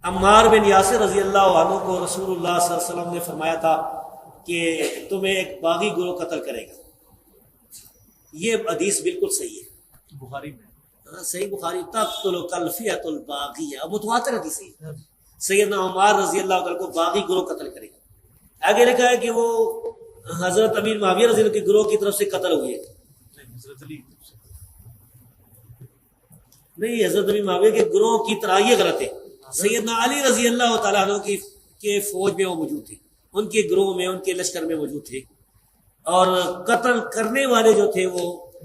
عمار بن یاسر رضی اللہ عنہ کو رسول اللہ صلی اللہ علیہ وسلم نے فرمایا تھا کہ تمہیں ایک باغی گروہ قتل کرے گا. یہ حدیث بالکل صحیح ہے, بخاری میں صحیح بخاری. تقتل الفئۃ الباغیہ, متواتر حدیث ہے. سیدنا عمار رضی اللہ عنہ کو باغی گروہ قتل کرے گا. آگے لکھا ہے کہ وہ حضرت امیر معاویہ رضی اللہ کے گروہ کی طرف سے قتل ہوئے. حضرت علی نہیں, حضرت امیر معاویہ کے گروہ کی طرح, یہ غلط ہے. سیدنا علی رضی اللہ تعالیٰ عنہ کے فوج میں وہ موجود تھے, ان کے گروہ میں, ان کے لشکر میں موجود تھے. اور قتل کرنے والے جو تھے وہ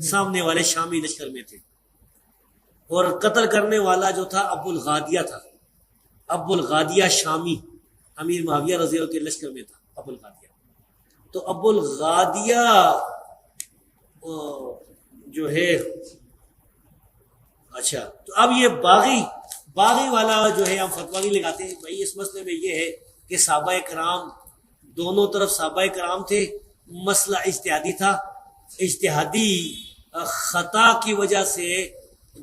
سامنے والے شامی لشکر میں تھے. اور قتل کرنے والا جو تھا ابو الغادیہ تھا. ابو الغادیہ شامی امیر معاویہ رضی اللہ کے لشکر میں تھا. ابو الغادیہ, تو ابو الغادیہ جو ہے, اچھا, تو اب یہ باغی والا جو ہے ہم فتویٰ نہیں لگاتے ہیں بھائی. اس مسئلے میں یہ ہے کہ صحابہ کرام, دونوں طرف صحابہ کرام تھے, مسئلہ اجتہادی تھا. اجتہادی خطا کی وجہ سے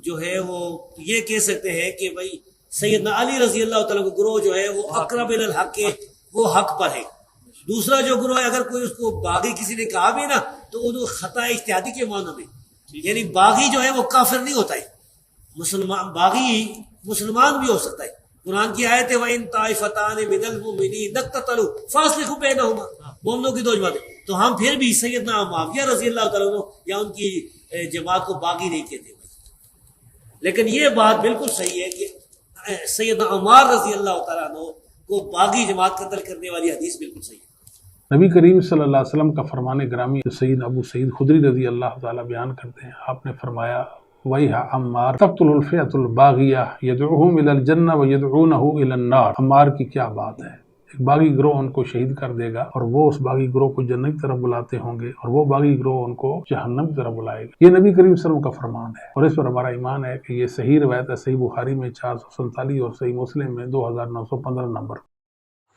جو ہے وہ یہ کہہ سکتے ہیں کہ بھائی سیدنا علی رضی اللہ تعالیٰ کا گروہ جو ہے وہ اقرب الی الحق ہے, وہ حق پر ہے. دوسرا جو گروہ ہے, اگر کوئی اس کو باغی کسی نے کہا بھی نا تو وہ خطا اجتہادی کے معنی میں, یعنی باغی جو ہے وہ کافر نہیں ہوتا ہے. مسلمان باغی مسلمان بھی ہو سکتا ہے. قرآن کی آیت ہے وَإِن طَائِفَتَانِ مِنَ الْمُؤْمِنِينَ اقْتَتَلُوا فَأَصْلِحُوا بَيْنَهُمَا. مومنوں کی دو جماعتیں, تو ہم پھر بھی سیدنا معاویہ رضی اللہ تعالیٰ عنہ یا ان کی جماعت کو باغی نہیں کہتے. لیکن یہ بات بالکل صحیح ہے کہ سیدنا عمار رضی اللہ تعالیٰ عنہ کو باغی جماعت قتل کرنے والی حدیث بالکل صحیح ہے. نبی کریم صلی اللہ علیہ وسلم کا فرمان گرامی سید ابو سعید خدری رضی اللہ تعالیٰ بیان کرتے ہیں. آپ نے فرمایا وَيْحَ عمار تقتل الفئۃ الباغیہ یدعوہم الی الجنہ ویدعونہ الی النار. عمار کی کیا بات ہے, ایک باغی گروہ ان کو شہید کر دے گا اور وہ اس باغی گروہ کو جنت کی طرف بلاتے ہوں گے, اور وہ باغی گروہ ان کو جہنم کی طرف بلائے گا. یہ نبی کریم صلی اللہ علیہ وسلم کا فرمان ہے, اور اس پر ہمارا ایمان ہے کہ یہ صحیح روایت ہے. صحیح بخاری میں 447 اور صحیح مسلم میں 2915 نمبر.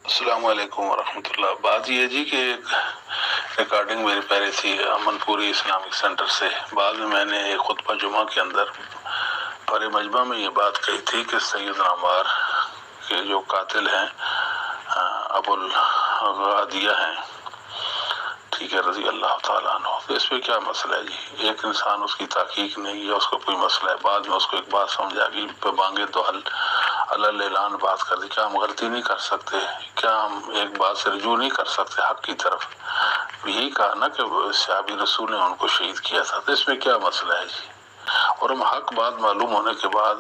السلام علیکم ورحمۃ اللہ. بات یہ جی کہ ایک ریکارڈنگ میری پہلے تھی امن پوری اسلامک سینٹر سے. بعد میں نے ایک خطبہ جمعہ کے اندر پر مجمع میں یہ بات کہی تھی کہ سیدنا عمار کے جو قاتل ہیں ابو الغادیہ ہیں, ٹھیک ہے, رضی اللہ تعالیٰ عنہ. تو اس پہ کیا مسئلہ ہے جی؟ ایک انسان اس کی تحقیق نہیں ہے, اس کو کوئی مسئلہ ہے, بعد میں اس کو ایک بات سمجھ آ گئی, پہ بانگے دو حل اللہ اعلان بات کر دی. کیا ہم غلطی نہیں کر سکتے؟ کیا ہم ایک بات سے رجوع نہیں کر سکتے حق کی طرف؟ یہی کہا نا کہ صحابی رسول نے ان کو شہید کیا تھا, تو اس میں کیا مسئلہ ہے جی؟ اور ہم حق بات معلوم ہونے کے بعد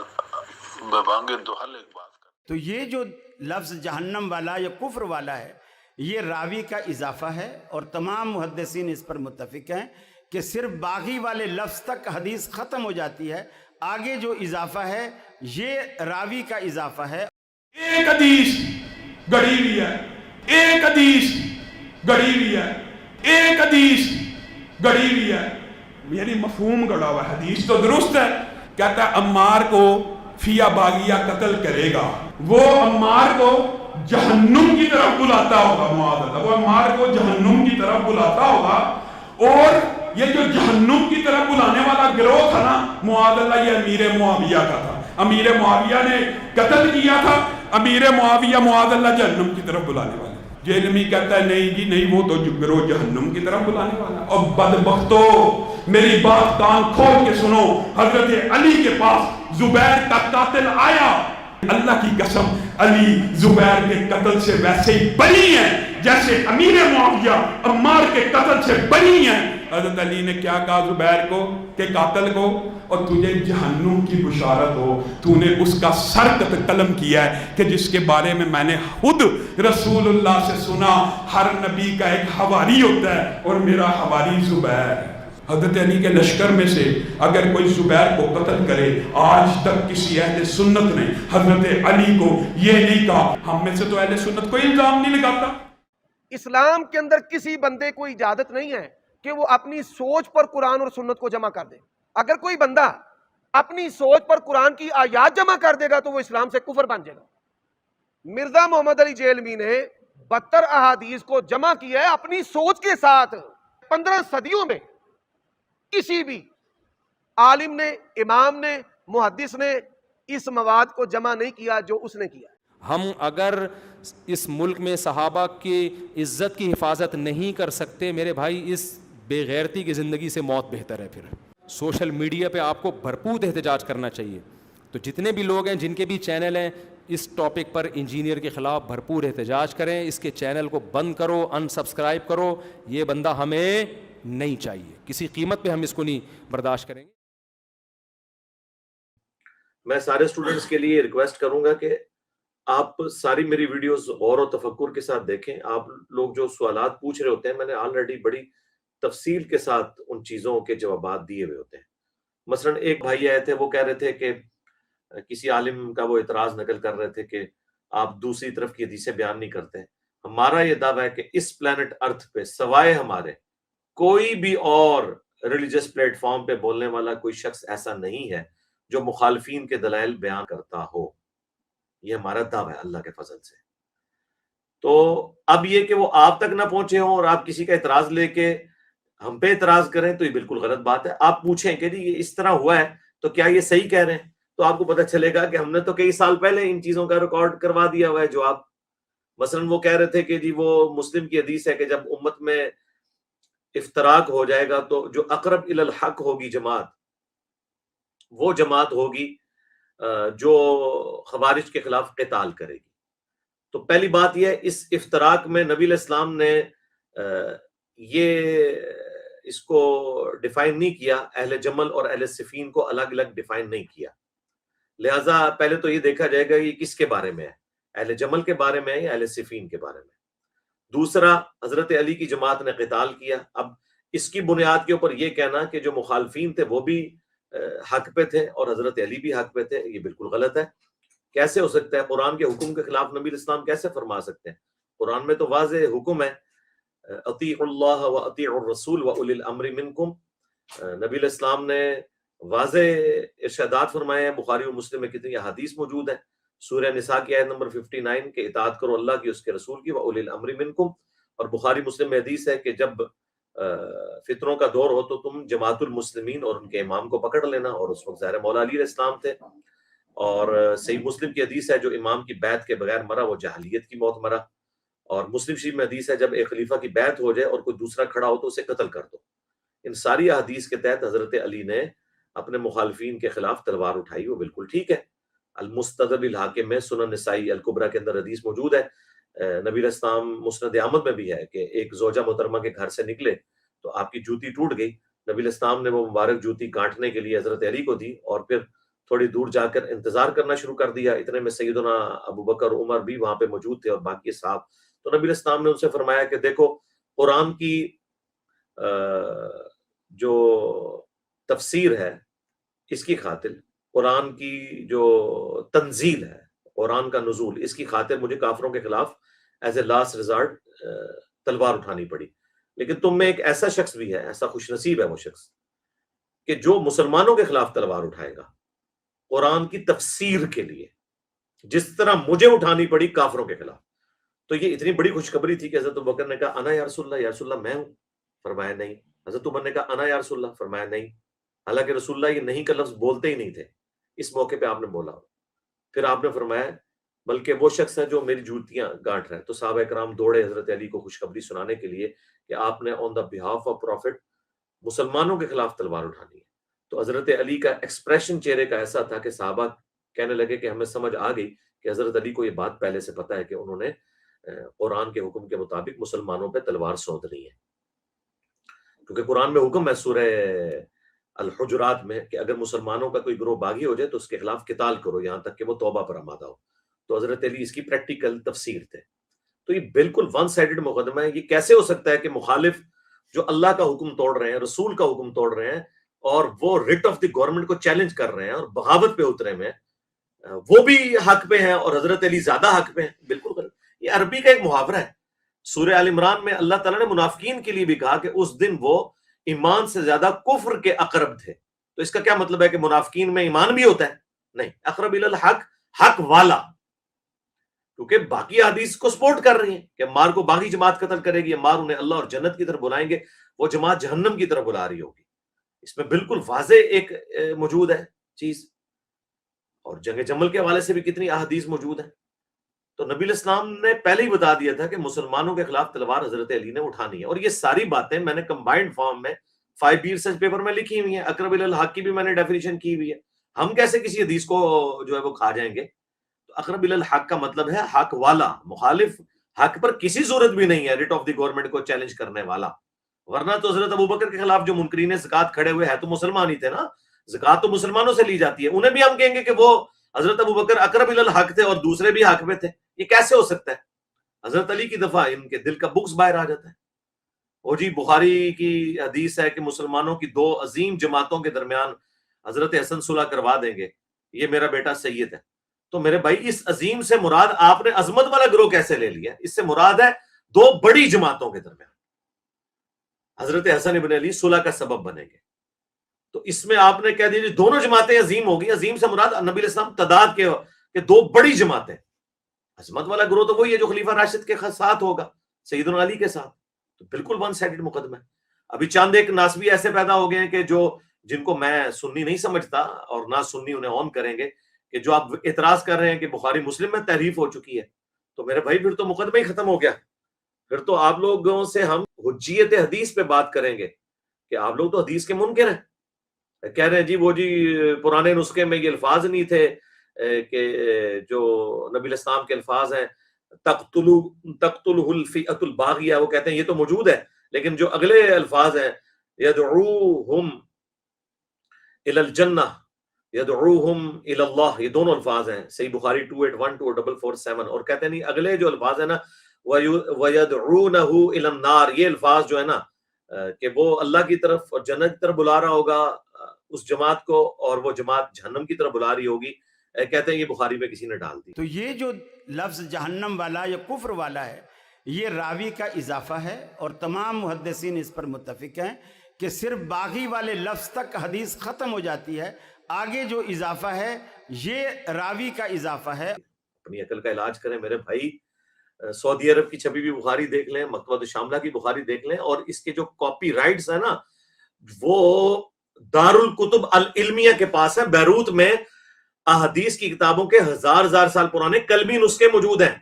بے بانگے دو حل ایک بات کر. تو یہ جو لفظ جہنم والا یا کفر والا ہے, یہ راوی کا اضافہ ہے, اور تمام محدثین اس پر متفق ہیں کہ صرف باغی والے لفظ تک حدیث ختم ہو جاتی ہے. آگے جو اضافہ ہے یہ راوی کا اضافہ ہے. ایک حدیث گڑھی ہوئی ہے, ایک حدیث گڑھی ہوئی ہے, ایک حدیث گڑھی ہوئی ہے, یعنی مفہوم گڑا ہوا ہے. حدیث تو درست ہے, کہتا ہے عمار کو فیہ باغیہ قتل کرے گا, وہ عمار کو جہنم کی طرف بلاتا ہوگا. معاذ اللہ, وہ عمار کو جہنم کی طرف بلاتا ہوگا. اور یہ جو جہنم کی طرف بلانے والا گروہ تھا نا, معاذ اللہ, یہ امیر معاویہ کا تھا. امیر معاویہ نے قتل کیا تھا. امیر معاویہ معاذ اللہ جہنم کی طرف بلانے والا. جہنمی کہتا ہے نہیں جی نہیں, وہ تو گروہ جہنم کی طرف بلانے والا. اور بدبختو, میری بات کان کھول کے سنو, حضرت علی کے پاس زبیر کا قاتل آیا. اللہ کی قسم علی زبیر کے قتل سے ویسے ہی بری ہیں جیسے امیر معاویہ عمار کے قتل سے بری ہیں. حضرت علی نے کیا کہا زبیر کو کہ قاتل کو, اور تجھے جہنم کی بشارت ہو, تو نے اس کا سر قلم کیا ہے کہ جس کے بارے میں میں نے خود رسول اللہ سے سنا, ہر نبی کا ایک حواری ہوتا ہے اور میرا حواری زبیر ہے. حضرت علی کے لشکر میں سے اگر کوئی زبیر کو قتل کرے, آج تک کسی اہل سنت نے حضرت علی کو یہ نہیں کہا. ہم میں سے تو اہل سنت کوئی الزام نہیں لگاتا. اسلام کے اندر کسی بندے کو اجازت نہیں ہے کہ وہ اپنی سوچ پر قرآن اور سنت کو جمع کر دے. اگر کوئی بندہ اپنی سوچ پر قرآن کی آیات جمع کر دے گا تو وہ اسلام سے کفر بن جائے گا. مرزا محمد علی جیلمی نے 72 احادیث کو جمع کیا ہے اپنی سوچ کے ساتھ. 15 صدیوں میں کسی بھی عالم نے, امام نے, محدث نے اس مواد کو جمع نہیں کیا جو اس نے کیا. ہم اگر اس ملک میں صحابہ کی عزت کی حفاظت نہیں کر سکتے میرے بھائی، اس بے غیرتی کی زندگی سے موت بہتر ہے. پھر سوشل میڈیا پہ آپ کو بھرپور احتجاج کرنا چاہیے. تو جتنے بھی لوگ ہیں، جن کے بھی چینل ہیں، اس ٹاپک پر انجینئر کے خلاف بھرپور احتجاج کریں. اس کے چینل کو بند کرو، ان سبسکرائب کرو. یہ بندہ ہمیں نہیں چاہیے، کسی قیمت پہ ہم اس کو نہیں برداشت کریں گے. میں سارے اسٹوڈنٹس کے لیے ریکویسٹ کروں گا کہ آپ ساری میری ویڈیوز غور و تفکر کے ساتھ دیکھیں. آپ لوگ جو سوالات پوچھ رہے ہوتے ہیں، میں نے آلریڈی بڑی تفصیل کے ساتھ ان چیزوں کے جوابات دیے ہوئے ہوتے ہیں. مثلا ایک بھائی آئے تھے، وہ کہہ رہے تھے کہ کسی عالم کا وہ اعتراض نقل کر رہے تھے کہ آپ دوسری طرف کی حدیثیں بیان نہیں کرتے. ہمارا یہ دعویٰ ہے کہ اس پلانٹ ارتھ پہ سوائے ہمارے کوئی بھی اور ریلیجس پلیٹ فارم پہ بولنے والا کوئی شخص ایسا نہیں ہے جو مخالفین کے دلائل بیان کرتا ہو. یہ ہمارا دعویٰ ہے اللہ کے فضل سے. تو اب یہ کہ وہ آپ تک نہ پہنچے ہوں اور آپ کسی کا اعتراض لے کے ہم پہ اعتراض کریں تو یہ بالکل غلط بات ہے. آپ پوچھیں کہ جی یہ اس طرح ہوا ہے تو کیا یہ صحیح کہہ رہے ہیں، تو آپ کو پتہ چلے گا کہ ہم نے تو کئی سال پہلے ان چیزوں کا ریکارڈ کروا دیا ہوا ہے. جو آپ مثلا وہ کہہ رہے تھے کہ جی وہ مسلم کی حدیث ہے کہ جب امت میں افتراق ہو جائے گا تو جو اقرب الی الحق ہوگی جماعت، وہ جماعت ہوگی جو خوارج کے خلاف قتال کرے گی. تو پہلی بات یہ ہے، اس افتراق میں نبی علیہ السلام نے یہ اس کو ڈیفائن نہیں کیا، اہل جمل اور اہل صفین کو الگ الگ ڈیفائن نہیں کیا. لہٰذا پہلے تو یہ دیکھا جائے گا یہ کس کے بارے میں ہے، اہل جمل کے بارے میں ہے یا اہل صفین کے بارے میں. دوسرا، حضرت علی کی جماعت نے قتال کیا. اب اس کی بنیاد کے اوپر یہ کہنا کہ جو مخالفین تھے وہ بھی حق پہ تھے اور حضرت علی بھی حق پہ تھے، یہ بالکل غلط ہے. کیسے ہو سکتا ہے؟ قرآن کے حکم کے خلاف نبی الاسلام کیسے فرما سکتے ہیں؟ قرآن میں تو واضح حکم ہے، اطیعوا اللہ و اطیعوا الرسول و اولی الامر منکم. نبی علیہ السلام نے واضح ارشادات فرمائے ہیں. بخاری و مسلم میں کتنی احادیث موجود ہیں. سورہ نساء کی آیت نمبر 59 کہ اطاعت کرو اللہ کی، اس کے رسول کی، و اولی الامر منکم. اور بخاری مسلم میں حدیث ہے کہ جب فتنوں کا دور ہو تو تم جماعت المسلمین اور ان کے امام کو پکڑ لینا. اور اس وقت ظاہر مولا علی علیہ السلام تھے. اور صحیح مسلم کی حدیث ہے جو امام کی بیعت کے بغیر مرا وہ جاہلیت کی موت مرا. اور مسلم شریف میں حدیث ہے جب ایک خلیفہ کی بیعت ہو جائے اور کوئی دوسرا کھڑا ہو تو اسے قتل کر دو. ان ساری احادیث کے تحت حضرت علی نے اپنے مخالفین کے خلاف تلوار اٹھائی، وہ بالکل ٹھیک ہے. المستدرک الحاکم میں، سنن نسائی الکبریٰ کے اندر حدیث موجود ہے. نبی علیہ السلام مسند احمد میں بھی ہے کہ ایک زوجہ محترمہ کے گھر سے نکلے تو آپ کی جوتی ٹوٹ گئی. نبی علیہ السلام نے وہ مبارک جوتی کاٹنے کے لیے حضرت علی کو دی اور پھر تھوڑی دور جا کر انتظار کرنا شروع کر دیا. اتنے میں سیدنا ابو بکر عمر بھی وہاں پہ موجود تھے اور باقی صحاب. تو نبی علیہ السلام نے ان سے فرمایا کہ دیکھو، قرآن کی جو تفسیر ہے اس کی خاطر، قرآن کی جو تنزیل ہے، قرآن کا نزول، اس کی خاطر مجھے کافروں کے خلاف ایز اے لاسٹ ریزارٹ تلوار اٹھانی پڑی. لیکن تم میں ایک ایسا شخص بھی ہے، ایسا خوش نصیب ہے وہ شخص کہ جو مسلمانوں کے خلاف تلوار اٹھائے گا قرآن کی تفسیر کے لیے، جس طرح مجھے اٹھانی پڑی کافروں کے خلاف. تو یہ اتنی بڑی خوشخبری تھی کہ حضرت ابوبکر نے کہا انا یا رسول اللہ، یا رسول اللہ میں ہوں؟ فرمایا نہیں. حضرت عمر نے کہا انا یا رسول اللہ، فرمایا نہیں. حالانکہ رسول اللہ یہ نہیں کا لفظ بولتے ہی نہیں تھے. اس موقع پہ آپ نے بولا. پھر آپ نے فرمایا بلکہ وہ شخص ہے جو میری جوتیاں گانٹ رہا ہے. تو صحابہ کرام دوڑے حضرت علی کو خوشخبری سنانے کے لیے کہ آپ نے آن دا بہاف آف پروفٹ مسلمانوں کے خلاف تلوار اٹھانی ہے. تو حضرت علی کا ایکسپریشن چہرے کا ایسا تھا کہ صحابہ کہنے لگے کہ ہمیں سمجھ آ گئی کہ حضرت علی کو یہ بات پہلے سے پتہ ہے کہ انہوں نے قرآن کے حکم کے مطابق مسلمانوں پہ تلوار سونپنی ہے. کیونکہ قرآن میں حکم ہے سورہ الحجرات میں کہ اگر مسلمانوں کا کوئی گروہ باغی ہو جائے تو اس کے خلاف قتال کرو یہاں تک کہ وہ توبہ پر آمادہ ہو. تو حضرت علی اس کی پریکٹیکل تفسیر تھے. تو یہ بالکل ون سائیڈڈ مقدمہ ہے. یہ کیسے ہو سکتا ہے کہ مخالف جو اللہ کا حکم توڑ رہے ہیں، رسول کا حکم توڑ رہے ہیں اور وہ ریٹ آف دی گورنمنٹ کو چیلنج کر رہے ہیں اور بغاوت پہ اترے میں، وہ بھی حق پہ ہیں اور حضرت علی زیادہ حق پہ ہیں؟ بالکل غلط. یہ عربی کا ایک محاورہ ہے. سورہ آل عمران میں اللہ تعالیٰ نے منافقین کے لیے بھی کہا کہ اس دن وہ ایمان سے زیادہ کفر کے اقرب تھے. تو اس کا کیا مطلب ہے کہ منافقین میں ایمان بھی ہوتا ہے؟ نہیں. اقرب الی الحق، حق والا، کیونکہ باقی حدیث کو سپورٹ کر رہی ہیں کہ مار کو باغی جماعت قتل کرے گی، مار انہیں اللہ اور جنت کی طرف بلائیں گے، وہ جماعت جہنم کی طرف بلا رہی ہوگی. اس میں بالکل واضح ایک موجود ہے چیز. اور جنگ جمل کے حوالے سے بھی کتنی احادیث موجود ہیں. تو نبی علیہ السلام نے پہلے ہی بتا دیا تھا کہ مسلمانوں کے خلاف تلوار حضرت علی نے اٹھانی ہے، اور یہ ساری باتیں میں نے کمبائنڈ فارم میں 5B ریسرچ پیپر میں لکھی ہوئی ہیں، اقرب الی الحق کی بھی میں نے ڈیفینیشن کی ہوئی ہے. ہم کیسے کسی حدیث کو جو ہے وہ کھا جائیں گے؟ تو اقرب الی الحق کا مطلب ہے حق والا، مخالف حق پر کسی صورت بھی نہیں ہے ریٹ آف دی گورنمنٹ کو چیلنج کرنے والا. ورنہ تو حضرت ابوبکر کے خلاف جو منکرین زکوٰۃ کھڑے ہوئے ہیں تو مسلمان ہی تھے نا، زکوٰۃ تو مسلمانوں سے لی جاتی ہے، انہیں بھی ہم کہیں گے کہ وہ حضرت ابوبکر اقرب الی الحق تھے اور دوسرے بھی حق میں تھے. یہ کیسے ہو سکتا ہے؟ حضرت علی کی دفعہ ان کے دل کا بغض باہر آ جاتا ہے. وہ جی بخاری کی حدیث ہے کہ مسلمانوں کی 2 عظیم جماعتوں کے درمیان حضرت حسن صلح کروا دیں گے، یہ میرا بیٹا سید ہے. تو میرے بھائی اس عظیم سے مراد آپ نے عظمت والا گروہ کیسے لے لیا؟ اس سے مراد ہے 2 بڑی جماعتوں کے درمیان حضرت حسن ابن علی صلح کا سبب بنیں گے. تو اس میں آپ نے کہہ دیا جی دونوں جماعتیں عظیم ہوگی. عظیم سے مراد نبی علیہ السلام تعداد کے 2 بڑی جماعتیں. عظمت والا گروہ تو وہی ہے جو خلیفہ راشد کے ساتھ ہوگا، سیدنا علی کے ساتھ. تو بالکل ون سائیڈڈ مقدمہ ہے. ابھی چند ایک ناسبی ایسے پیدا ہو گئے ہیں کہ جن کو میں سنی نہیں سمجھتا اور نہ سنی انہیں آن کریں گے، کہ جو آپ اعتراض کر رہے ہیں کہ بخاری مسلم میں تحریف ہو چکی ہے. تو میرے بھائی پھر تو مقدمہ ہی ختم ہو گیا. پھر تو آپ لوگوں سے ہم حجیت حدیث پہ بات کریں گے کہ آپ لوگ تو حدیث کے منکر ہیں. کہہ رہے ہیں جی وہ جی پرانے نسخے میں یہ الفاظ نہیں تھے کہ جو نبی علیہ السلام کے الفاظ ہیں تقتلہ الفئۃ الباغیہ، وہ کہتے ہیں یہ تو موجود ہے، لیکن جو اگلے الفاظ ہیں یدعوہم الی الجنہ یدعوہم الی اللہ، یہ دونوں الفاظ ہیں صحیح بخاری 281 اور 447. اور کہتے ہیں نہیں اگلے جو الفاظ ہیں نا وَيَدْعُونَهُ إِلَى النَّارِ، یہ الفاظ جو ہے نا کہ وہ اللہ کی طرف اور جنت کی طرف بلا رہا ہوگا اس جماعت کو، اور وہ جماعت جہنم کی طرف بلا رہی ہوگی. کہتے ہیں یہ بخاری میں کسی نے ڈال دی. تو یہ جو لفظ جہنم والا یا کفر والا ہے یہ راوی کا اضافہ ہے، اور تمام محدثین اس پر متفق ہیں کہ صرف باغی والے لفظ تک حدیث ختم ہو جاتی ہے، آگے جو اضافہ ہے یہ راوی کا اضافہ ہے. اپنی عقل کا علاج کریں میرے بھائی. سعودی عرب کی چھپی ہوئی بخاری دیکھ لیں، مکتبۃ الشاملہ کی بخاری دیکھ لیں، اور اس کے جو کاپی رائٹس ہیں نا وہ دارالکتب العلمیہ کے پاس ہیں. بیروت میں احادیث کی کتابوں کے ہزار سال پرانے قلمی نسخے موجود ہیں.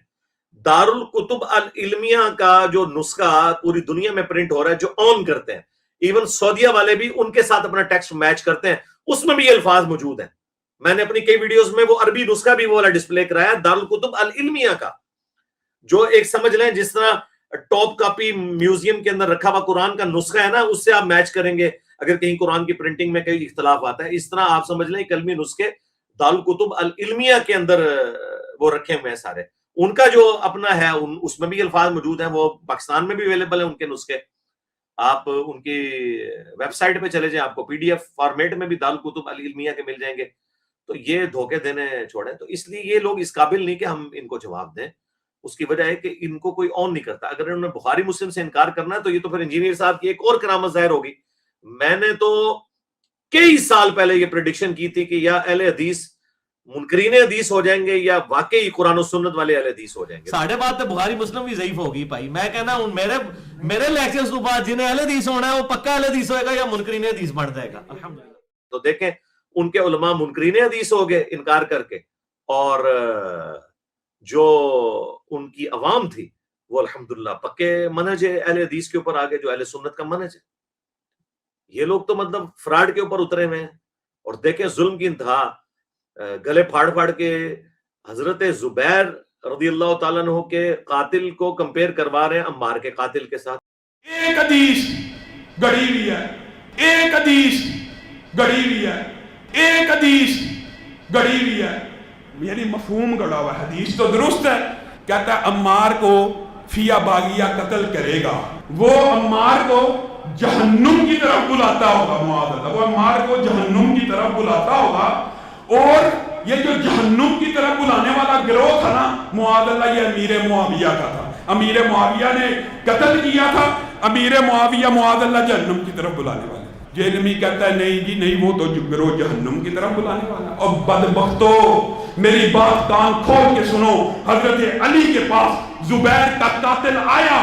دارالکتب العلمیہ کا جو نسخہ پوری دنیا میں پرنٹ ہو رہا ہے، جو آن کرتے ہیں، ایون سعودیہ والے بھی ان کے ساتھ اپنا ٹیکسٹ میچ کرتے ہیں، اس میں بھی یہ الفاظ موجود ہیں. میں نے اپنی کئی ویڈیوز میں وہ عربی نسخہ بھی وہ والا ڈسپلے کرایا دارالکتب العلمیہ کا، جو ایک سمجھ لیں جس طرح ٹاپ کاپی میوزیم کے اندر رکھا ہوا قرآن کا نسخہ ہے نا، اس سے آپ میچ کریں گے اگر کہیں قرآن کی پرنٹنگ میں کئی اختلاف آتا ہے. اس طرح آپ سمجھ لیں قلمی نسخے دارالکتب العلمیہ کے اندر وہ رکھے ہوئے ہیں سارے. ان کا جو اپنا ہے اس میں بھی الفاظ موجود ہیں، وہ پاکستان میں بھی اویلیبل ہیں ان کے نسخے. آپ ان کی ویب سائٹ پہ چلے جائیں، آپ کو PDF فارمیٹ میں بھی دارالکتب العلمیہ کے مل جائیں گے. تو یہ دھوکے دینے چھوڑیں. تو اس لیے یہ لوگ اس قابل نہیں کہ ہم ان کو جواب دیں. اس کی وجہ ہے کہ ان کو کوئی آن نہیں کرتا. اگر انہوں نے بخاری مسلم سے انکار کرنا ہے تو یہ تو پھر انجینئر صاحب کی ایک اور کرامت ظاہر ہوگی. میں نے تو کئی سال پہلے یہ پریڈکشن کی تھی کہ یا اہل حدیث منکرین حدیث ہو جائیں گے یا واقعی قرآن و سنت والے اہل حدیث ہو جائیں گے. ساڑھے بات تو بخاری مسلم بھی ضعیف ہوگی بھائی. میں کہنا ہوں میرے لیکچرز تو بعد جنہیں اہل حدیث ہونا ہے وہ پکا اہل حدیث ہوئے گا یا منکرین حدیث بن جائے گا. الحمدللہ. تو دیکھیں ان کے علماء منکرین حدیث ہو گئے انکار کر کے، اور جو ان کی عوام تھی وہ الحمدللہ پکے منہج اہل حدیث کے اوپر آگے، جو اہل سنت کا منہج ہے. یہ لوگ تو مطلب فراڈ کے اوپر اترے ہوئے ہیں. اور دیکھیں ظلم کی انتہا، گلے پھاڑ کے حضرت زبیر رضی اللہ تعالیٰ عنہ کے قاتل کو کمپیئر کروا رہے ہیں عمار کے قاتل کے ساتھ. ایک حدیث گڑی ہوئی ہے، ایک حدیث گڑی ہوئی ہے، ایک حدیث گڑی ہوئی ہے، یعنی مفہوم گڑا ہوا. حدیث تو درست ہے، کہتا ہے عمار کو فیا باغیہ قتل کرے گا، وہ عمار کو جہنم کی طرف بلاتا ہوگا. معاذ اللہ، وہ عمار کو جہنم کی طرف بلاتا ہوگا. اور یہ جو جہنم کی طرف بلانے والا گروہ تھا نا، معاذ اللہ، یہ امیر معاویہ کا تھا. امیر معاویہ نے قتل کیا تھا. امیر معاویہ معاذ اللہ جہنم کی طرف بلانے والا. جہنمی کہتا ہے نہیں جی نہیں، وہ تو گروہ جہنم کی طرف بلانے والا. اور بدبختو میری بات کان کھول کے سنو، حضرت علی کے پاس زبیر کا قاتل آیا.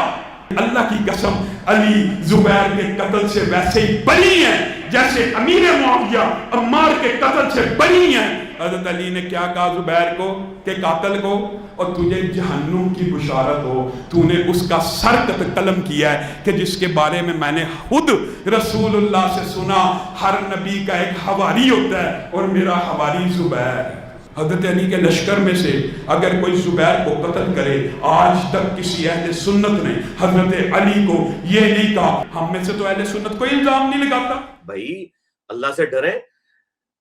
اللہ کی قسم علی زبیر کے قتل سے ویسے ہی بری ہیں جیسے امیر معاویہ عمار کے قتل سے بری ہیں. حضرت علی نے کیا کہا زبیر کو کہ قاتل کو، اور تجھے جہنم کی بشارت ہو، تو نے اس کا سر قلم کیا ہے کہ جس کے بارے میں نے خود رسول اللہ سے سنا، ہر نبی کا ایک حواری ہوتا ہے اور میرا حواری زبیر ہے۔ حضرت علی کے لشکر میں سے اگر کوئی زبیر کو قتل کرے، آج تک کسی اہل سنت نے حضرت علی کو یہ نہیں کہا۔ ہم میں سے تو اہل سنت کوئی الزام نہیں لگاتا۔ بھائی اللہ سے ڈریں،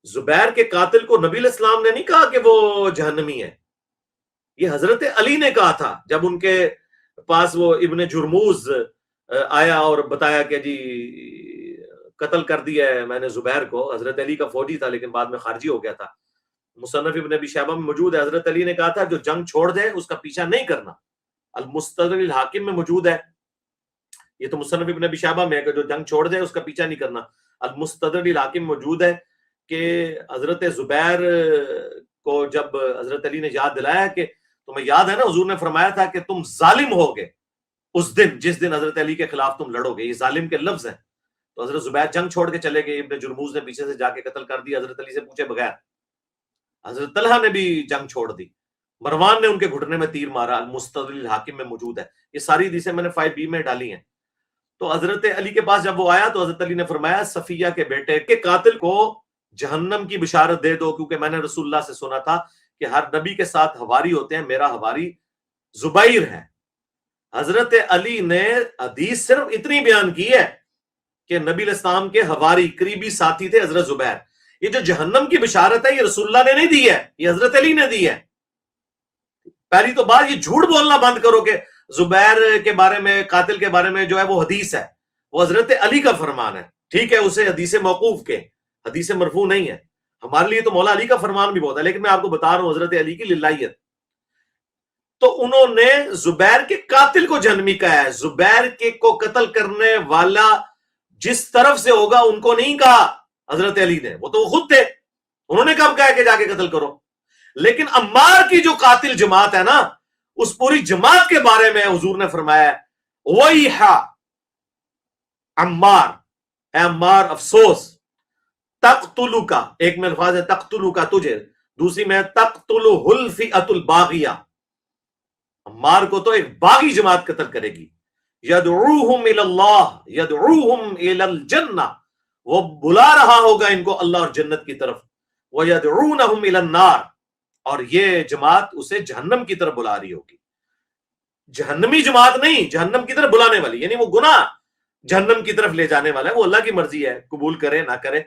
زبیر کے قاتل کو نبی علیہ السلام نے نہیں کہا کہ وہ جہنمی ہے، یہ حضرت علی نے کہا تھا جب ان کے پاس وہ ابن جرموز آیا اور بتایا کہ جی قتل کر دیا ہے میں نے زبیر کو۔ حضرت علی کا فوجی تھا لیکن بعد میں خارجی ہو گیا تھا، مصنف ابن ابی شیبہ میں موجود ہے۔ حضرت علی نے کہا تھا جو جنگ چھوڑ دے اس کا پیچھا نہیں کرنا، المستدرک الحاکم میں موجود ہے، یہ تو مصنف ابن ابی شیبہ میں ہے کہ جو جنگ چھوڑ دے اس کا پیچھا نہیں کرنا۔ المستدرک الحاکم موجود ہے کہ حضرت زبیر کو جب حضرت علی نے یاد دلایا کہ تمہیں یاد ہے نا حضور نے فرمایا تھا کہ تم ظالم ہوگے اس دن جس دن حضرت علی کے خلاف تم لڑو گے، یہ ظالم کے لفظ ہیں، تو حضرت زبیر جنگ چھوڑ کے چلے گئے، ابن جرموز نے پیچھے سے جا کے قتل کر دیا حضرت علی سے پوچھے بغیر۔ حضرت طلحہ نے بھی جنگ چھوڑ دی، مروان نے ان کے گھٹنے میں تیر مارا، المستدرک الحاکم میں موجود ہے۔ یہ ساری حدیثیں میں نے 5B میں ڈالی ہیں۔ تو حضرت علی کے پاس جب وہ آیا تو حضرت علی نے فرمایا صفیہ کے بیٹے کے قاتل کو جہنم کی بشارت دے دو، کیونکہ میں نے رسول اللہ سے سنا تھا کہ ہر نبی کے ساتھ حواری ہوتے ہیں، میرا حواری زبیر ہے۔ حضرت علی نے حدیث صرف اتنی بیان کی ہے کہ نبی علیہ السلام کے حواری قریبی ساتھی تھے حضرت زبیر۔ یہ جو جہنم کی بشارت ہے یہ رسول اللہ نے نہیں دی ہے، یہ حضرت علی نے دی ہے۔ پہلی تو بات یہ جھوٹ بولنا بند کرو کہ زبیر کے بارے میں، قاتل کے بارے میں جو ہے وہ حدیث ہے، وہ حضرت علی کا فرمان ہے۔ ٹھیک ہے اسے حدیث موقوف کے، حدیث مرفوع نہیں ہے، ہمارے لیے تو مولا علی کا فرمان بھی بہت ہے، لیکن میں آپ کو بتا رہا ہوں حضرت علی کی للہیت۔ تو انہوں نے زبیر کے قاتل کو جہنمی کہا ہے، زبیر کے کو قتل کرنے والا جس طرف سے ہوگا ان کو نہیں کہا حضرت علی نے، وہ تو وہ خود تھے، انہوں نے کب کہا کہ جا کے قتل کرو۔ لیکن عمار کی جو قاتل جماعت ہے نا، اس پوری جماعت کے بارے میں حضور نے فرمایا وَيْحَ عمار، اے عمار افسوس، تقتلک، ایک میں الفاظ ہے تقتلک تجھے، دوسری میں تقتلہ الفئۃ الباغیہ، عمار کو تو ایک باغی جماعت قتل کرے گی، یدعوہم الی اللہ یدعوہم الی الجنہ، وہ بلا رہا ہوگا ان کو اللہ اور جنت کی طرف، وَيَدْعُونَهُمْ إِلَى النَّارِ، اور یہ جماعت اسے جہنم کی طرف بلا رہی ہوگی۔ جہنمی جماعت نہیں، جہنم کی طرف بلانے والی، یعنی وہ گناہ جہنم کی طرف لے جانے والا ہے، وہ اللہ کی مرضی ہے، قبول کرے نہ کرے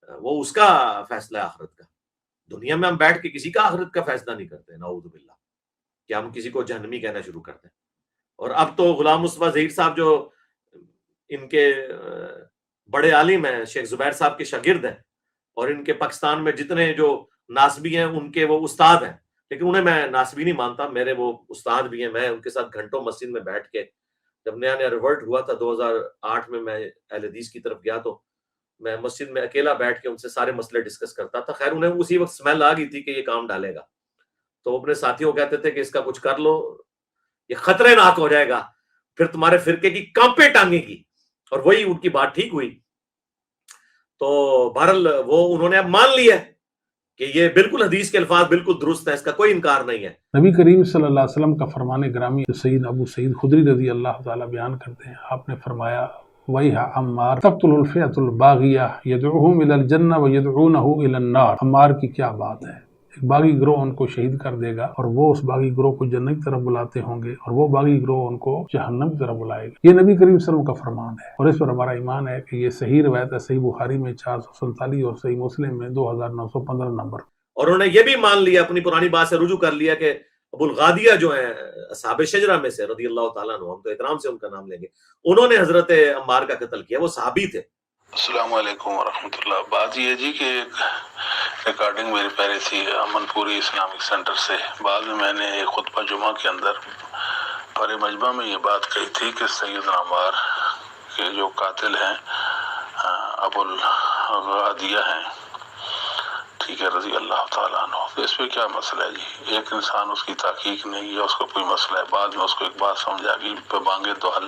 وہ اس کا فیصلہ ہے آخرت کا۔ دنیا میں ہم بیٹھ کے کسی کا آخرت کا فیصلہ نہیں کرتے، نعوذ باللہ، کہ ہم کسی کو جہنمی کہنا شروع کرتے ہیں۔ اور اب تو غلام مصطفیٰ ظہیر صاحب جو ان کے بڑے عالم ہیں، شیخ زبیر صاحب کے شاگرد ہیں، اور ان کے پاکستان میں جتنے جو ناسبی ہیں ان کے وہ استاد ہیں، لیکن انہیں میں ناسبی نہیں مانتا، میرے وہ استاد بھی ہیں، میں ان کے ساتھ گھنٹوں مسجد میں بیٹھ کے، جب نیا نیا ریورٹ ہوا تھا 2008 میں اہل حدیث کی طرف گیا تو میں مسجد میں اکیلا بیٹھ کے ان سے سارے مسئلے ڈسکس کرتا تھا۔ خیر انہیں اسی وقت سمیل آ گئی تھی کہ یہ کام ڈالے گا، تو وہ اپنے ساتھیوں کو کہتے تھے کہ اس کا کچھ کر لو، یہ خطرے ناک ہو جائے گا، پھر تمہارے فرقے کی کانپیں ٹانگے گی، اور وہی ان کی بات ٹھیک ہوئی۔ تو بہرحال وہ انہوں نے اب مان لیا کہ یہ بالکل حدیث کے الفاظ بالکل درست ہے، اس کا کوئی انکار نہیں ہے۔ نبی کریم صلی اللہ علیہ وسلم کا فرمان گرامی سید ابو سعید خدری رضی اللہ تعالی بیان کرتے ہیں، آپ نے فرمایا وَيْحَ عمار تقتل الفئۃ الباغیہ یدعوہم الی الجنہ ویدعونہ الی النار۔ عمار کی کیا بات ہے، ایک باغی گروہ ان کو شہید کر دے گا اور وہ اس باغی گروہ کو جنت کی طرف بلاتے ہوں گے، اور وہ باغی گروہ ان کو جہنم کی طرف بلائے گا۔ یہ نبی کریم صلی اللہ علیہ وسلم کا فرمان ہے، اور اس پر ہمارا ایمان ہے کہ یہ صحیح روایت ہے، صحیح بخاری میں 447 اور صحیح مسلم میں 2915 نمبر۔ اور انہوں نے یہ بھی مان لیا، اپنی پرانی بات سے رجوع کر لیا کہ ابو الغادیہ جو ہیں اصحاب شجرہ میں سے رضی اللہ تعالیٰ عنہ، ہم تو احترام سے ان کا نام لیں گے، انہوں نے حضرت عمار کا قتل کیا، وہ صحابی تھے۔ السلام علیکم ورحمۃ اللہ۔ بات یہ جی کہ ایک ریکارڈنگ میری پہلے تھی امن پوری اسلامک سینٹر سے، بعد میں نے ایک خطبہ جمعہ کے اندر پر مجمع میں یہ بات کہی تھی کہ سیدنا عمار کے جو قاتل ہیں ابو الغادیہ ہیں، ٹھیک ہے، رضی اللہ تعالیٰ عنہ، تو اس پہ کیا مسئلہ ہے جی؟ ایک انسان اس کی تحقیق نہیں ہے، اس کو کوئی مسئلہ ہے، بعد میں اس کو ایک بات سمجھ آ گئی، بانگے دو حل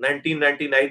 1999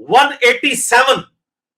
187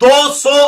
200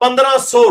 1500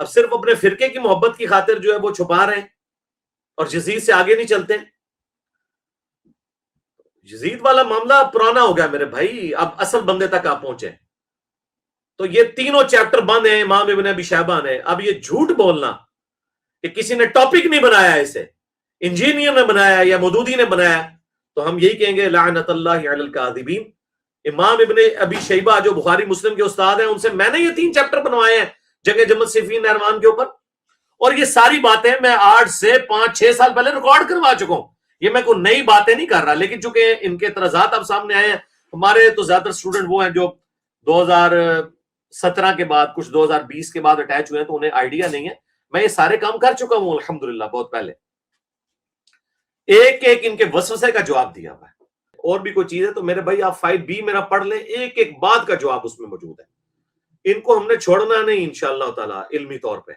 اب صرف اپنے فرقے کی محبت کی خاطر جو ہے وہ چھپا رہے ہیں اور یزید سے آگے نہیں چلتے. یزید والا معاملہ پرانا ہو گیا میرے بھائی، اب اصل بندے تک آپ پہنچے. تو یہ تینوں چیپٹر بند ہیں امام ابن ابی شیبہ نے. اب یہ جھوٹ بولنا کہ کسی نے ٹاپک نہیں بنایا، اسے انجینئر نے بنایا یا مودودی نے بنایا، تو ہم یہی کہیں گے لعنت اللہ علی الکاذبین. امام ابن ابی شیبہ جو بخاری مسلم کے استاد ہیں، ان سے میں نے یہ 3 چیپٹر بنوائے ہیں جنگ جمل صفین نہروان کے اوپر. اور یہ ساری باتیں میں 8 سے 5-6 سال پہلے ریکارڈ کروا چکا ہوں. یہ میں کوئی نئی باتیں نہیں کر رہا، لیکن چونکہ ان کے اعتراضات اب سامنے آئے ہیں. ہمارے تو زیادہ تر اسٹوڈنٹ وہ ہیں جو 2017 کے بعد، کچھ 2020 کے بعد اٹیچ ہوئے ہیں، تو انہیں آئیڈیا نہیں ہے. میں یہ سارے کام کر چکا ہوں الحمدللہ بہت پہلے. ایک ایک ان کے وسوسے کا جواب دیا ہوا ہے. اور بھی کوئی چیز ہے تو میرے بھائی آپ 5B میرا پڑھ لیں، ایک ایک بات کا جواب اس میں موجود ہے. ان کو ہم نے چھوڑنا نہیں انشاءاللہ تعالی. علمی طور پہ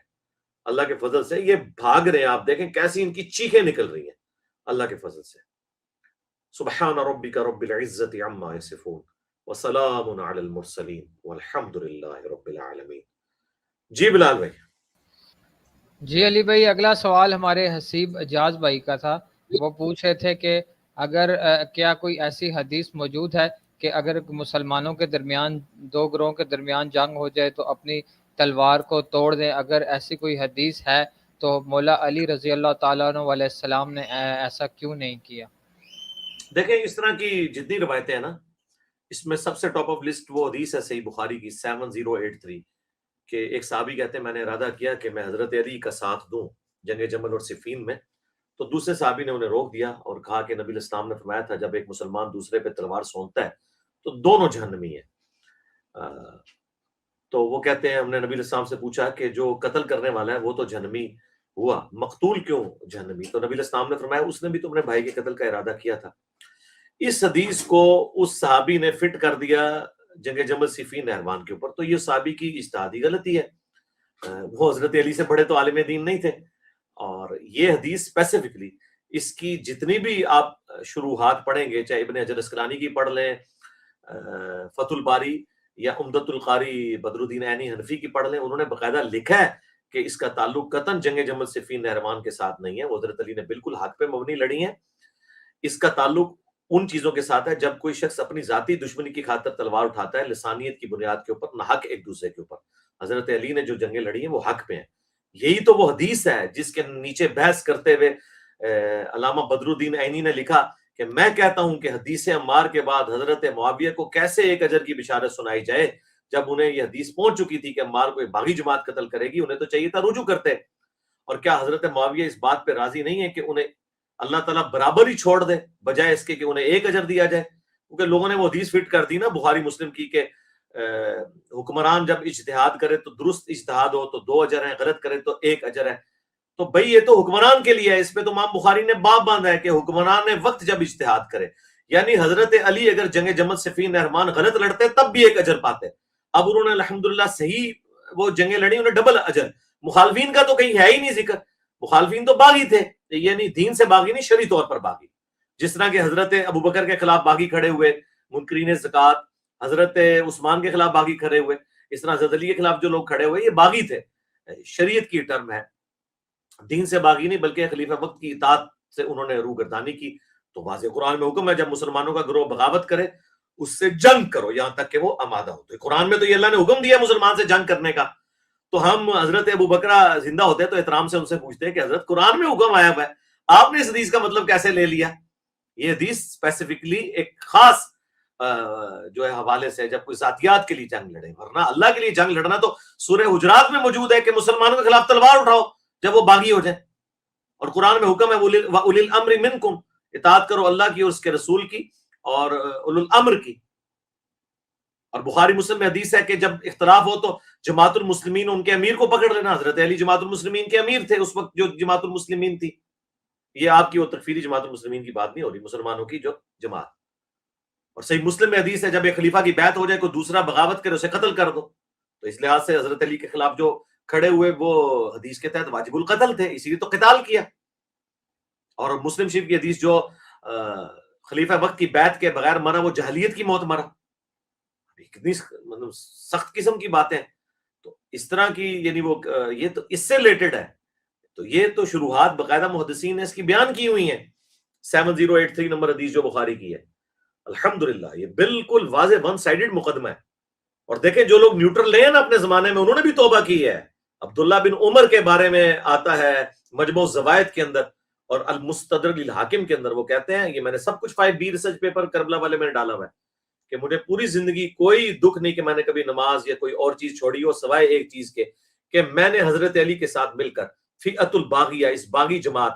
اللہ کے فضل سے یہ بھاگ رہے ہیں، آپ دیکھیں کیسی ان کی چیخیں نکل رہی ہیں اللہ کے فضل سے. سبحان ربک رب العزت عما یصفون وسلام علی المرسلین والحمد للہ رب العالمین. جی بلال بھائی. جی علی بھائی، اگلا سوال ہمارے حسیب اجاز بھائی کا تھا. وہ پوچھ رہے تھے کہ اگر کیا کوئی ایسی حدیث موجود ہے کہ اگر مسلمانوں کے درمیان 2 گروہوں کے درمیان جنگ ہو جائے تو اپنی تلوار کو توڑ دیں. اگر ایسی کوئی حدیث ہے تو مولا علی رضی اللہ تعالیٰ عنہ علیہ السلام نے ایسا کیوں نہیں کیا؟ دیکھیں اس طرح کی جتنی روایتیں ہیں نا، اس میں سب سے ٹاپ آف لسٹ وہ حدیث ہے صحیح بخاری کی 7083 کہ ایک صحابی کہتے ہیں میں نے ارادہ کیا کہ میں حضرت علی کا ساتھ دوں جنگ جمل اور صفین میں. تو دوسرے صحابی نے انہیں روک دیا اور کہا کہ نبی الاسلام نے فرمایا تھا جب ایک مسلمان دوسرے پہ تلوار سونتتا ہے تو دونوں جہنمی ہیں. تو وہ کہتے ہیں ہم نے نبی الاسلام سے پوچھا کہ جو قتل کرنے والا ہے وہ تو جہنمی ہوا، مقتول کیوں جہنمی؟ تو نبی الاسلام نے فرمایا اس نے بھی تمہارے بھائی کے قتل کا ارادہ کیا تھا. اس حدیث کو اس صحابی نے فٹ کر دیا جنگ جمل صفین نہروان کے اوپر. تو یہ صحابی کی اجتہادی غلطی ہے. وہ حضرت علی سے بڑے تو عالم دین نہیں تھے. اور یہ حدیث اسپیسیفکلی اس کی جتنی بھی آپ شروحات پڑھیں گے، چاہے ابن حجر اسقلانی کی پڑھ لیں، فتح الباری یا عمدۃ القاری بدر الدین عینی حنفی کی پڑھ لیں، انہوں نے باقاعدہ لکھا ہے کہ اس کا تعلق قطعاً جنگ جمل صفین نہروان کے ساتھ نہیں ہے. وہ حضرت علی نے بالکل حق پہ مبنی لڑی ہیں. اس کا تعلق ان چیزوں کے ساتھ ہے جب کوئی شخص اپنی ذاتی دشمنی کی خاطر تلوار اٹھاتا ہے لسانیت کی بنیاد کے اوپر، نہ حق ایک دوسرے کے اوپر. حضرت علی نے جو جنگیں لڑی ہیں وہ حق پہ ہیں. یہی تو وہ حدیث ہے جس کے نیچے بحث کرتے ہوئے علامہ بدر الدین عینی نے لکھا کہ میں کہتا ہوں کہ حدیث عمار کے بعد حضرت معاویہ کو کیسے ایک اجر کی بشارت سنائی جائے جب انہیں یہ حدیث پہنچ چکی تھی کہ عمار کو ایک باغی جماعت قتل کرے گی. انہیں تو چاہیے تھا رجوع کرتے. اور کیا حضرت معاویہ اس بات پہ راضی نہیں ہے کہ انہیں اللہ تعالیٰ برابر ہی چھوڑ دے بجائے اس کے کہ انہیں ایک اجر دیا جائے؟ کیونکہ لوگوں نے وہ حدیث فٹ کر دی نا بخاری مسلم کی کہ حکمران جب اجتہاد کرے تو درست اجتہاد ہو تو 2 اجر ہیں، غلط کرے تو 1 اجر ہے. تو بھئی یہ تو حکمران کے لیے ہے. اس پہ تو امام بخاری نے باب باندھا ہے کہ حکمران وقت جب اجتہاد کرے، یعنی حضرت علی اگر جنگ جمل صفین نہروان غلط لڑتے تب بھی 1 اجر پاتے. اب انہوں نے الحمدللہ صحیح وہ جنگیں لڑی، انہیں ڈبل اجر. مخالفین کا تو کہیں ہے ہی نہیں ذکر. مخالفین تو باغی تھے، یعنی دین سے باغی نہیں، شرعی طور پر باغی. جس طرح کہ حضرت ابو بکر کے خلاف باغی کھڑے ہوئے منکرین زکوٰۃ، حضرت عثمان کے خلاف باغی کھڑے ہوئے، اس طرح حضرت علی کے خلاف جو لوگ کھڑے ہوئے یہ باغی تھے. شریعت کی ٹرم ہے، دین سے باغی نہیں بلکہ خلیفہ وقت کی اطاعت سے انہوں نے روگردانی کی. تو واضح قرآن میں حکم ہے جب مسلمانوں کا گروہ بغاوت کرے اس سے جنگ کرو یہاں تک کہ وہ آمادہ ہو. تو قرآن میں تو یہ اللہ نے حکم دیا مسلمان سے جنگ کرنے کا. تو ہم حضرت ابو بکرہ زندہ ہوتے تو احترام سے ان سے پوچھتے کہ حضرت قرآن میں حکم آیا ہوا ہے، آپ نے اس حدیث کا مطلب کیسے لے لیا؟ یہ حدیث اسپیسیفکلی ایک خاص جو ہے حوالے سے جب کوئی ذاتیات کے لیے جنگ لڑے، ورنہ اللہ کے لیے جنگ لڑنا تو سورہ حجرات میں موجود ہے کہ مسلمانوں کے خلاف تلوار اٹھاؤ جب وہ باغی ہو جائیں. اور قرآن میں حکم ہے وَأُولِي الْأَمْرِ مِنْكُمْ، اطاعت کرو اللہ کی اور اس کے رسول کی اور اولو الامر کی. اور بخاری مسلم میں حدیث ہے کہ جب اختلاف ہو تو جماعت المسلمین ان کے امیر کو پکڑ لینا. حضرت علی جماعت المسلمین کے امیر تھے اس وقت جو جماعت المسلمین تھی. یہ آپ کی وہ تکفیری جماعت المسلمین کی بات نہیں ہو رہی، مسلمانوں کی جو جماعت. اور صحیح مسلم میں حدیث ہے جب ایک خلیفہ کی بیعت ہو جائے کوئی دوسرا بغاوت کرے اسے قتل کر دو. تو اس لحاظ سے حضرت علی کے خلاف جو کھڑے ہوئے وہ حدیث کے تحت واجب القتل تھے، اسی لیے تو قتال کیا. اور مسلم شریف کی حدیث جو خلیفہ وقت کی بیعت کے بغیر مرا وہ جہلیت کی موت مرا. کتنی مطلب سخت قسم کی باتیں. تو اس طرح کی یعنی وہ یہ تو اس سے ریلیٹڈ ہے. تو یہ تو شروحات باقاعدہ محدثین نے اس کی بیان کی ہوئی ہیں. 7083 نمبر حدیث جو بخاری کی ہے. الحمدللہ یہ بالکل واضح ون سائیڈڈ مقدمہ ہے. اور دیکھیں جو لوگ نیوٹرل لے ہیں نا اپنے زمانے میں, انہوں نے بھی توبہ کی ہے. عبداللہ بن عمر کے بارے میں آتا ہے مجموع الزوائد کے اندر اور المستدرک للحاکم کے اندر, وہ کہتے ہیں, یہ میں نے سب کچھ 5B ریسرچ پیپر کربلا والے میں ڈالا ہوا ہے, کہ مجھے پوری زندگی کوئی دکھ نہیں کہ میں نے کبھی نماز یا کوئی اور چیز چھوڑی ہو سوائے ایک چیز کے, کہ میں نے حضرت علی کے ساتھ مل کر فئۃ الباغیہ, اس باغی جماعت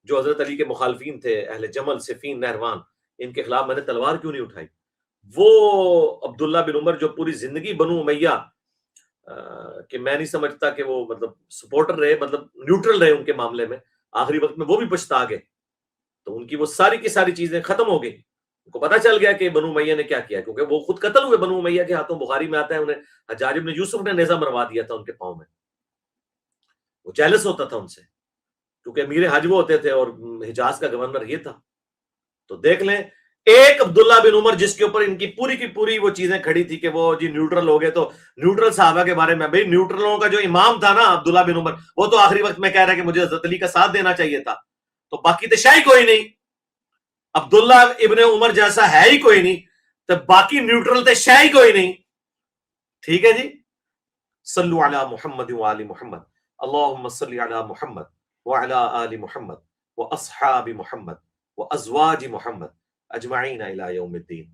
جو حضرت علی کے مخالفین تھے, اہل جمل, صفین, نہروان, ان کے خلاف میں نے تلوار کیوں نہیں اٹھائی. وہ عبداللہ بن عمر جو پوری زندگی بنو امیہ کہ میں نہیں سمجھتا کہ وہ مطلب سپورٹر رہے, مطلب نیوٹرل رہے ان کے معاملے میں, آخری وقت میں وہ بھی پچھتا گئے. تو ان کی وہ ساری کی ساری چیزیں ختم ہو گئی. ان کو پتا چل گیا کہ بنو امیہ نے کیا کیا, کیونکہ وہ خود قتل ہوئے بنو امیہ کے ہاتھوں. بخاری میں آتا ہے انہیں حجاج بن یوسف نے نیزہ مروا دیا تھا ان کے پاؤں میں. وہ جیلس ہوتا تھا ان سے, کیونکہ امیر حج وہ ہوتے تھے اور حجاز کا گورنر یہ تھا. تو دیکھ لیں ایک عبداللہ بن عمر جس کے اوپر ان کی پوری وہ چیزیں کھڑی تھی کہ وہ جی نیوٹرل ہو گئے. تو نیوٹرل صحابہ کے بارے میں, بھائی نیوٹرلوں کا جو امام تھا نا عبداللہ بن عمر, وہ تو آخری وقت میں کہہ رہا ہے کہ مجھے حضرت علی کا ساتھ دینا چاہیے تھا. تو باقی تو شاہی کوئی نہیں, عبداللہ ابن عمر جیسا ہے ہی کوئی نہیں, تو باقی نیوٹرل تو شاہی کوئی نہیں. ٹھیک ہے جی. صلو علی محمد وآل محمد, اللہم صلی علی محمد وعلی آل محمد واصحاب محمد وازواج محمد اجمعین الی یوم الدین.